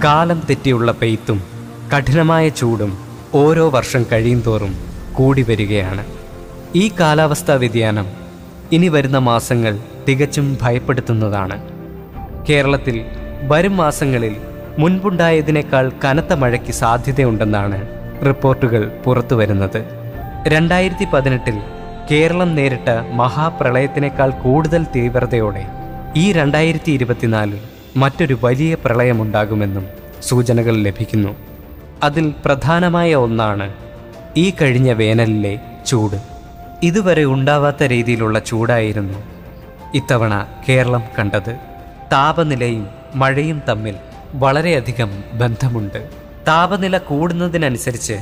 കാലം തെറ്റിയുള്ള പെയ്ത്തും കഠിനമായ ചൂടും ഓരോ വർഷം കഴിയുന്തോറും കൂടി വരികയാണ്. ഈ കാലാവസ്ഥാ വ്യതിയാനം ഇനി വരുന്ന മാസങ്ങൾ തികച്ചും ഭയപ്പെടുത്തുന്നതാണ്. കേരളത്തിൽ വരും മാസങ്ങളിൽ മുൻപുണ്ടായതിനേക്കാൾ കനത്ത മഴയ്ക്ക് സാധ്യതയുണ്ടെന്നാണ് റിപ്പോർട്ടുകൾ പുറത്തുവരുന്നത്. 2018 കേരളം നേരിട്ട മഹാപ്രളയത്തിനേക്കാൾ കൂടുതൽ തീവ്രതയോടെ ഈ 2024 മറ്റൊരു വലിയ പ്രളയമുണ്ടാകുമെന്നും സൂചനകൾ ലഭിക്കുന്നു. അതിൽ പ്രധാനമായ ഒന്നാണ് ഈ കഴിഞ്ഞ വേനലിലെ ചൂട്. ഇതുവരെ ഉണ്ടാവാത്ത രീതിയിലുള്ള ചൂടായിരുന്നു ഇത്തവണ കേരളം കണ്ടത്. താപനിലയും മഴയും തമ്മിൽ വളരെയധികം ബന്ധമുണ്ട്. താപനില കൂടുന്നതിനനുസരിച്ച്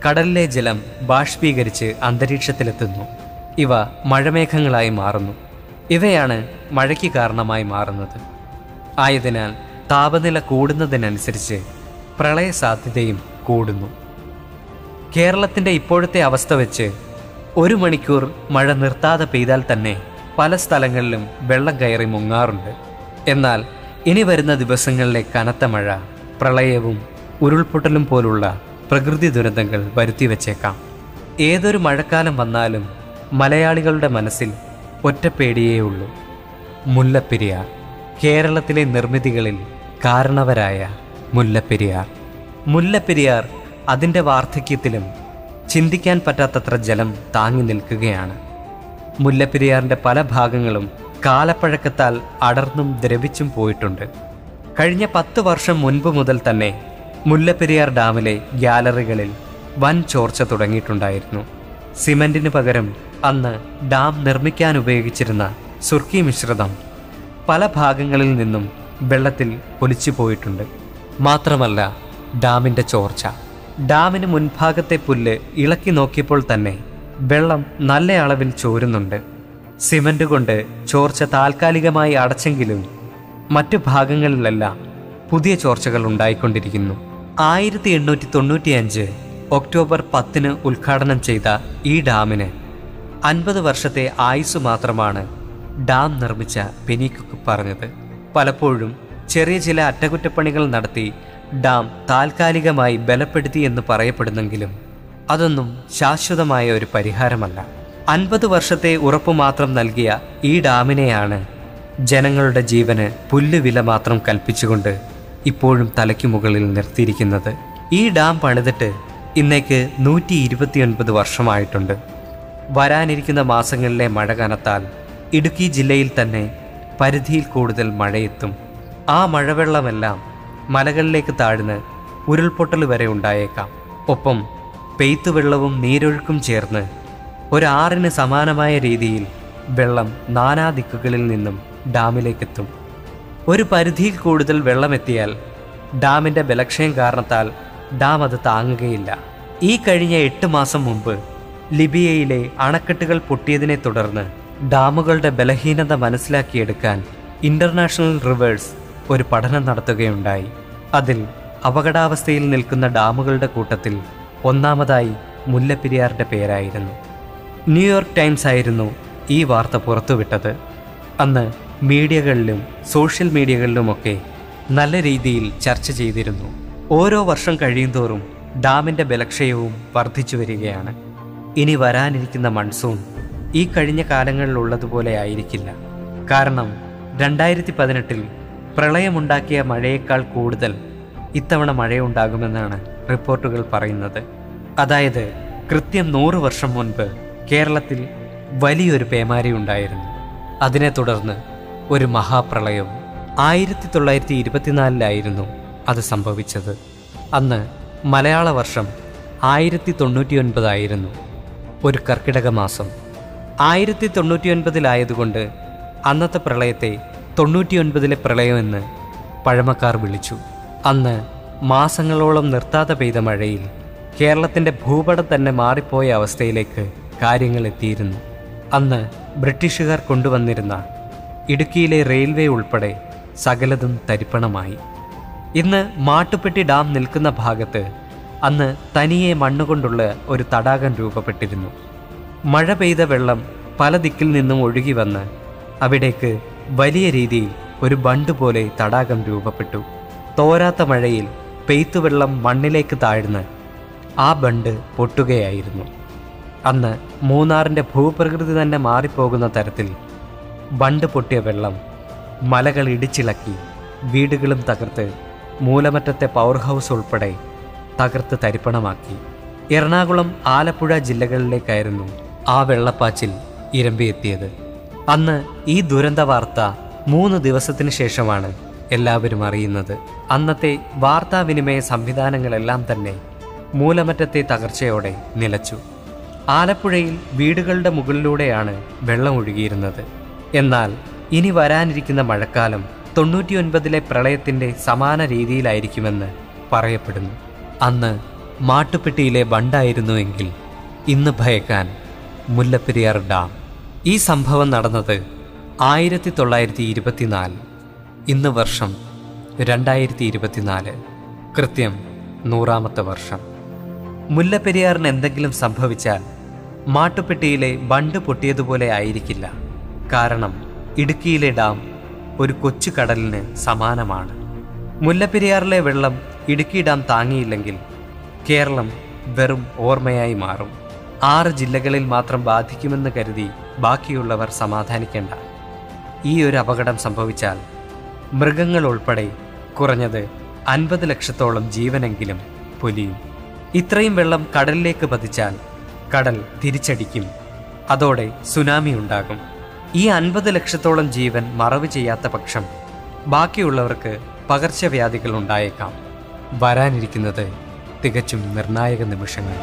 കടലിലെ ജലം ബാഷ്പീകരിച്ച് അന്തരീക്ഷത്തിലെത്തുന്നു. ഇവ മഴമേഘങ്ങളായി മാറുന്നു. ഇവയാണ് മഴയ്ക്ക് കാരണമായി മാറുന്നത്. ആയതിനാൽ താപനില കൂടുന്നതിനനുസരിച്ച് പ്രളയ സാധ്യതയും കൂടുന്നു. കേരളത്തിൻ്റെ ഇപ്പോഴത്തെ അവസ്ഥ വെച്ച് 1 മണിക്കൂർ മഴ നിർത്താതെ പെയ്താൽ തന്നെ പല സ്ഥലങ്ങളിലും വെള്ളം കയറി മുങ്ങാറുണ്ട്. എന്നാൽ ഇനി വരുന്ന ദിവസങ്ങളിലെ കനത്ത മഴ പ്രളയവും ഉരുൾപൊട്ടലും പോലുള്ള പ്രകൃതി ദുരന്തങ്ങൾ വരുത്തിവെച്ചേക്കാം. ഏതൊരു മഴക്കാലം വന്നാലും മലയാളികളുടെ മനസ്സിൽ ഒറ്റപ്പേടിയേ ഉള്ളൂ: മുല്ലപ്പെരിയാർ. കേരളത്തിലെ നിർമ്മിതികളിൽ കാരണവരായ മുല്ലപ്പെരിയാർ. മുല്ലപ്പെരിയാർ അതിൻ്റെ വാർദ്ധക്യത്തിലും ചിന്തിക്കാൻ പറ്റാത്തത്ര ജലം താങ്ങി നിൽക്കുകയാണ്. മുല്ലപ്പെരിയാറിൻ്റെ പല ഭാഗങ്ങളും കാലപ്പഴക്കത്താൽ അടർന്നും ദ്രവിച്ചും പോയിട്ടുണ്ട്. കഴിഞ്ഞ 10 വർഷം മുൻപ് മുതൽ തന്നെ മുല്ലപ്പെരിയാർ ഡാമിലെ ഗ്യാലറികളിൽ വൻ ചോർച്ച തുടങ്ങിയിട്ടുണ്ടായിരുന്നു. സിമന്റിന് പകരം അന്ന് ഡാം നിർമ്മിക്കാൻ ഉപയോഗിച്ചിരുന്ന സുർക്കി മിശ്രിതം പല ഭാഗങ്ങളിൽ നിന്നും വെള്ളത്തിൽ ഒലിച്ചു പോയിട്ടുണ്ട്. മാത്രമല്ല, ഡാമിൻ്റെ ചോർച്ച. ഡാമിന് മുൻഭാഗത്തെ പുല്ല് ഇളക്കി നോക്കിയപ്പോൾ തന്നെ വെള്ളം നല്ല അളവിൽ ചോരുന്നുണ്ട്. സിമന്റ് കൊണ്ട് ചോർച്ച താൽക്കാലികമായി അടച്ചെങ്കിലും മറ്റു ഭാഗങ്ങളിലെല്ലാം പുതിയ ചോർച്ചകൾ ഉണ്ടായിക്കൊണ്ടിരിക്കുന്നു. 1895 ഒക്ടോബർ 10 ഉദ്ഘാടനം ചെയ്ത ഈ ഡാമിന് 50 വർഷത്തെ ആയുസ് മാത്രമാണ് ഡാം നിർമ്മിച്ച പെനിക്കുക്ക് പറഞ്ഞത്. പലപ്പോഴും ചെറിയ ചില അറ്റകുറ്റപ്പണികൾ നടത്തി ഡാം താൽക്കാലികമായി ബലപ്പെടുത്തി എന്ന് പറയപ്പെടുന്നെങ്കിലും അതൊന്നും ശാശ്വതമായ ഒരു പരിഹാരമല്ല. 50 വർഷത്തെ ഉറപ്പു മാത്രം നൽകിയ ഈ ഡാമിനെയാണ് ജനങ്ങളുടെ ജീവന് പുല്ലുവില മാത്രം കൽപ്പിച്ചുകൊണ്ട് ഇപ്പോഴും തലയ്ക്കു മുകളിൽ നിർത്തിയിരിക്കുന്നത്. ഈ ഡാം പണിതിട്ട് ഇന്നേക്ക് 129 വർഷമായിട്ടുണ്ട്. വരാനിരിക്കുന്ന മാസങ്ങളിലെ മഴ കനത്താൽ ഇടുക്കി ജില്ലയിൽ തന്നെ പരിധിയിൽ കൂടുതൽ മഴയെത്തും. ആ മഴവെള്ളമെല്ലാം മലകളിലേക്ക് താഴ്ന്ന് ഉരുൾപൊട്ടൽ വരെ ഉണ്ടായേക്കാം. ഒപ്പം പെയ്ത്തുവെള്ളവും നീരൊഴുക്കും ചേർന്ന് ഒരാറിന് സമാനമായ രീതിയിൽ വെള്ളം നാനാദിക്കുകളിൽ നിന്നും ഡാമിലേക്കെത്തും. ഒരു പരിധിയിൽ കൂടുതൽ വെള്ളമെത്തിയാൽ ഡാമിൻ്റെ ബലക്ഷയം കാരണത്താൽ ഡാം അത് താങ്ങുകയില്ല. ഈ കഴിഞ്ഞ 8 മാസം മുമ്പ് ലിബിയയിലെ അണക്കെട്ടുകൾ പൊട്ടിയതിനെ തുടർന്ന് ഡാമുകളുടെ ബലഹീനത മനസ്സിലാക്കിയെടുക്കാൻ ഇന്റർനാഷണൽ റിവേഴ്സ് ഒരു പഠനം നടത്തുകയുണ്ടായി. അതിൽ അപകടാവസ്ഥയിൽ നിൽക്കുന്ന ഡാമുകളുടെ കൂട്ടത്തിൽ ഒന്നാമതായി മുല്ലപ്പെരിയാറിൻ്റെ പേരായിരുന്നു. ന്യൂയോർക്ക് ടൈംസ് ആയിരുന്നു ഈ വാർത്ത പുറത്തുവിട്ടത്. അന്ന് മീഡിയകളിലും സോഷ്യൽ മീഡിയകളിലുമൊക്കെ നല്ല രീതിയിൽ ചർച്ച ചെയ്തിരുന്നു. ഓരോ വർഷം കഴിയുന്തോറും ഡാമിൻ്റെ ബലക്ഷയവും വർദ്ധിച്ചു വരികയാണ്. ഇനി വരാനിരിക്കുന്ന മൺസൂൺ ഈ കഴിഞ്ഞ കാലങ്ങളിലുള്ളതുപോലെ ആയിരിക്കില്ല. കാരണം 2018 പ്രളയമുണ്ടാക്കിയ മഴയേക്കാൾ കൂടുതൽ ഇത്തവണ മഴയുണ്ടാകുമെന്നാണ് റിപ്പോർട്ടുകൾ പറയുന്നത്. അതായത് കൃത്യം 100 വർഷം മുൻപ് കേരളത്തിൽ വലിയൊരു പേമാരി ഉണ്ടായിരുന്നു. അതിനെ തുടർന്ന് ഒരു മഹാപ്രളയവും. 1924 അത് സംഭവിച്ചത്. അന്ന് മലയാള വർഷം 1099 ഒരു കർക്കിടക മാസം. 1099 അന്നത്തെ പ്രളയത്തെ 99 പ്രളയമെന്ന് പഴമക്കാർ വിളിച്ചു. അന്ന് മാസങ്ങളോളം നിർത്താതെ പെയ്ത മഴയിൽ കേരളത്തിൻ്റെ ഭൂപടം തന്നെ മാറിപ്പോയ അവസ്ഥയിലേക്ക് കാര്യങ്ങൾ എത്തിയിരുന്നു. അന്ന് ബ്രിട്ടീഷുകാർ കൊണ്ടുവന്നിരുന്ന ഇടുക്കിയിലെ റെയിൽവേ ഉൾപ്പെടെ സകലതും തരിപ്പണമായി. ഇന്ന് മാട്ടുപ്പെട്ടി ഡാം നിൽക്കുന്ന ഭാഗത്ത് അന്ന് തനിയെ മണ്ണുകൊണ്ടുള്ള ഒരു തടാകം രൂപപ്പെട്ടിരുന്നു. മഴ പെയ്ത വെള്ളം പല ദിക്കിൽ നിന്നും ഒഴുകി വന്ന് അവിടേക്ക് വലിയ രീതിയിൽ ഒരു ബണ്ട് പോലെ തടാകം രൂപപ്പെട്ടു. തോരാത്ത മഴയിൽ പെയ്ത്തുവെള്ളം മണ്ണിലേക്ക് താഴ്ന്ന് ആ ബണ്ട് പൊട്ടുകയായിരുന്നു. അന്ന് മൂന്നാറിൻ്റെ ഭൂപ്രകൃതി തന്നെ മാറിപ്പോകുന്ന തരത്തിൽ ബണ്ട് പൊട്ടിയ വെള്ളം മലകൾ ഇടിച്ചിളക്കി വീടുകളും തകർത്ത് മൂലമറ്റത്തെ പവർ ഹൗസ് ഉൾപ്പെടെ തകർത്ത് തരിപ്പണമാക്കി. എറണാകുളം, ആലപ്പുഴ ജില്ലകളിലേക്കായിരുന്നു ആ വെള്ളപ്പാച്ചിൽ ഇരമ്പിയെത്തിയത്. അന്ന് ഈ ദുരന്ത വാർത്ത 3 ദിവസത്തിന് ശേഷമാണ് എല്ലാവരും അറിയുന്നത്. അന്നത്തെ വാർത്താവിനിമയ സംവിധാനങ്ങളെല്ലാം തന്നെ മൂലമറ്റത്തെ തകർച്ചയോടെ നിലച്ചു. ആലപ്പുഴയിൽ വീടുകളുടെ മുകളിലൂടെയാണ് വെള്ളം ഒഴുകിയിരുന്നത്. എന്നാൽ ഇനി വരാനിരിക്കുന്ന മഴക്കാലം 99-ലെ പ്രളയത്തിൻ്റെ സമാന രീതിയിലായിരിക്കുമെന്ന് പറയപ്പെടുന്നു. അന്ന് മാട്ടുപ്പെട്ടിയിലെ ബണ്ടായിരുന്നുവെങ്കിൽ ഇന്ന് ഭയക്കാൻ മുല്ലപ്പെരിയാർ ഡാം. ഈ സംഭവം നടന്നത് 1924. ഇന്ന് വർഷം 2024. കൃത്യം 100ാമത്തെ വർഷം. മുല്ലപ്പെരിയാറിന് എന്തെങ്കിലും സംഭവിച്ചാൽ മാട്ടുപ്പെട്ടിയിലെ ബണ്ട് പൊട്ടിയതുപോലെ ആയിരിക്കില്ല. കാരണം ഇടുക്കിയിലെ ഡാം ഒരു കൊച്ചു കടലിന് സമാനമാണ്. മുല്ലപ്പെരിയാറിലെ വെള്ളം ഇടുക്കി ഡാം താങ്ങിയില്ലെങ്കിൽ കേരളം വെറും ഓർമ്മയായി മാറും. 6 ജില്ലകളിൽ മാത്രം ബാധിക്കുമെന്ന് കരുതി ബാക്കിയുള്ളവർ സമാധാനിക്കേണ്ട. ഈ ഒരു അപകടം സംഭവിച്ചാൽ മൃഗങ്ങൾ ഉൾപ്പെടെ കുറഞ്ഞത് 50 ലക്ഷത്തോളം ജീവനെങ്കിലും പൊലിയും. ഇത്രയും വെള്ളം കടലിലേക്ക് പതിച്ചാൽ കടൽ തിരിച്ചടിക്കും. അതോടെ സുനാമി ഉണ്ടാകും. ഈ 50 ലക്ഷത്തോളം ജീവൻ മറവ് ചെയ്യാത്ത പക്ഷം ബാക്കിയുള്ളവർക്ക് പകർച്ചവ്യാധികൾ ഉണ്ടായേക്കാം. വരാനിരിക്കുന്നത് തികച്ചും നിർണായക നിമിഷങ്ങൾ.